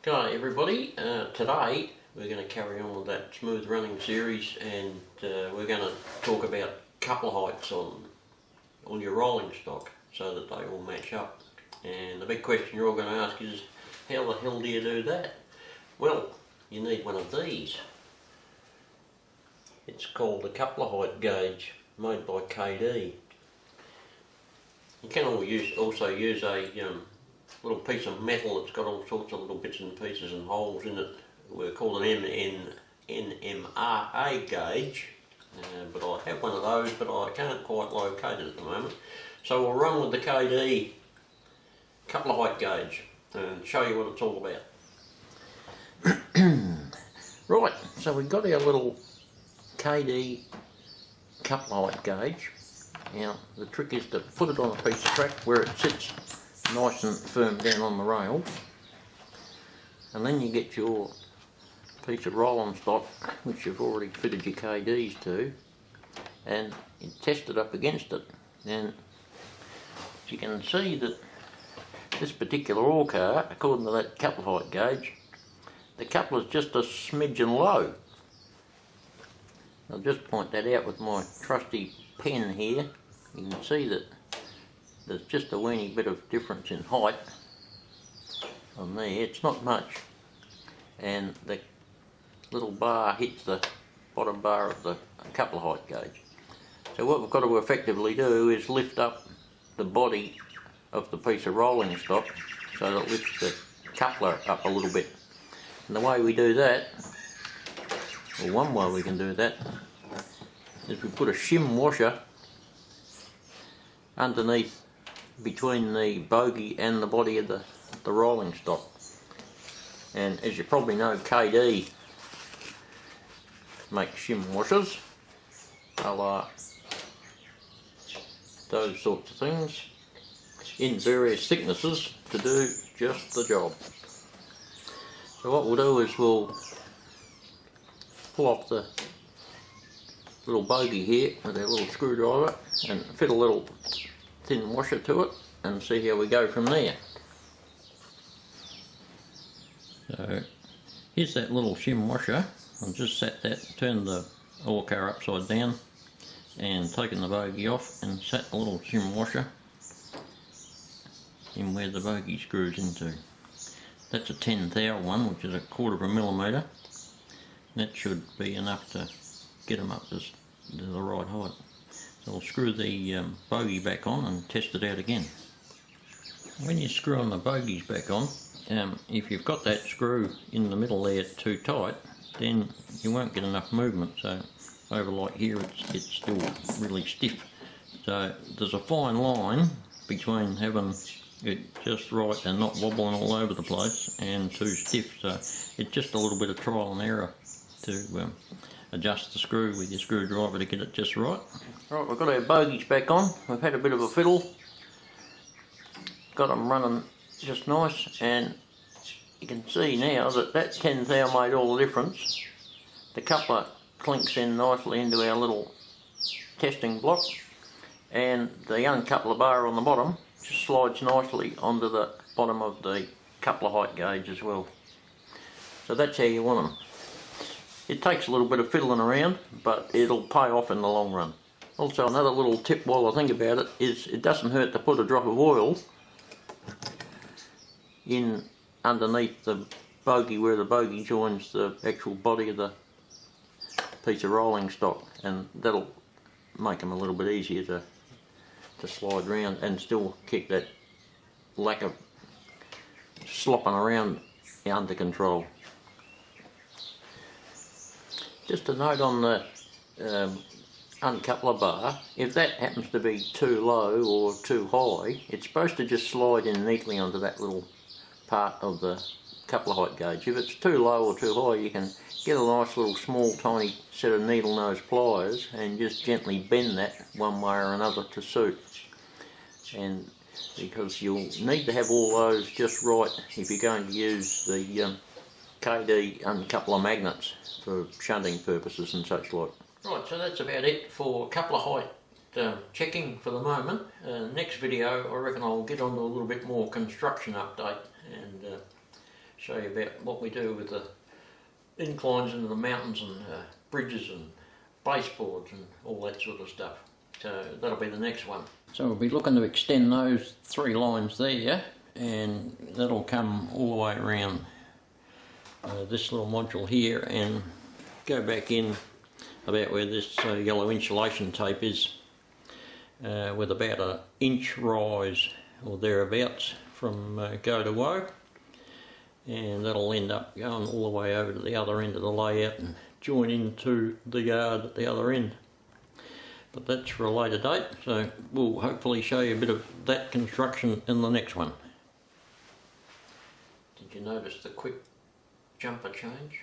G'day everybody, today we're going to carry on with that smooth running series, and we're going to talk about couple heights on your rolling stock so that they all match up. And the big question you're all going to ask is, how the hell do you do that? Well, you need one of these. It's called a coupler height gauge, made by KD. You can also use a little piece of metal that's got all sorts of little bits and pieces and holes in it. We're called an NMRA gauge, but I have one of those, but I can't quite locate it at the moment. So we'll run with the KD coupler height gauge and show you what it's all about. Right, so we've got our little KD coupler height gauge. Now the trick is to put it on a piece of track where it sits nice and firm down on the rails, and then you get your piece of rolling stock which you've already fitted your KDs to, and you test it up against it. And you can see that this particular ore car, according to that coupler height gauge, the coupler's just a smidgen low. I'll just point that out with my trusty pen here. You can see that there's just a weeny bit of difference in height on there. It's not much, and the little bar hits the bottom bar of the coupler height gauge. So what we've got to effectively do is lift up the body of the piece of rolling stock so that it lifts the coupler up a little bit. And the way we do that, or one way we can do that, is we put a shim washer underneath between the bogie and the body of the rolling stock. And as you probably know, KD makes shim washers, those sorts of things, in various thicknesses to do just the job. So what we'll do is we'll pull off the little bogie here with our little screwdriver and fit a little thin washer to it and see how we go from there. So here's that little shim washer. I've just turned the ore car upside down and taken the bogie off and sat the little shim washer in where the bogie screws into. That's a 10th one, which is 1/4 millimetre. That should be enough to get them up to the right height. So we'll screw the bogie back on and test it out again. When you're screwing the bogies back on, if you've got that screw in the middle there too tight, then you won't get enough movement. So over like here, it's still really stiff. So there's a fine line between having it just right and not wobbling all over the place and too stiff. So it's just a little bit of trial and error to adjust the screw with your screwdriver to get it just right. Right, we've got our bogies back on. We've had a bit of a fiddle, got them running just nice, and you can see now that 10th hour made all the difference. The coupler clinks in nicely into our little testing block, and the uncoupler bar on the bottom just slides nicely onto the bottom of the coupler height gauge as well. So that's how you want them. It takes a little bit of fiddling around, but it'll pay off in the long run. Also, another little tip while I think about it is it doesn't hurt to put a drop of oil in underneath the bogie where the bogie joins the actual body of the piece of rolling stock, and that'll make them a little bit easier to slide around and still keep that lack of slopping around under control. Just a note on the uncoupler bar, if that happens to be too low or too high, it's supposed to just slide in neatly onto that little part of the coupler height gauge. If it's too low or too high, you can get a nice little small tiny set of needle nose pliers and just gently bend that one way or another to suit. And because you'll need to have all those just right if you're going to use the KD uncoupler magnets for shunting purposes and such like. Right, so that's about it for coupler height checking for the moment. Next video I reckon I'll get on to a little bit more construction update and show you about what we do with the inclines into the mountains and bridges and baseboards and all that sort of stuff. So that'll be the next one. So we'll be looking to extend those 3 lines there, and that'll come all the way around this little module here and go back in about where this yellow insulation tape is, with about an inch rise or thereabouts from go to woe, and that'll end up going all the way over to the other end of the layout and join into the yard at the other end. But that's for a later date, so we'll hopefully show you a bit of that construction in the next one. Did you notice the quick jumper change?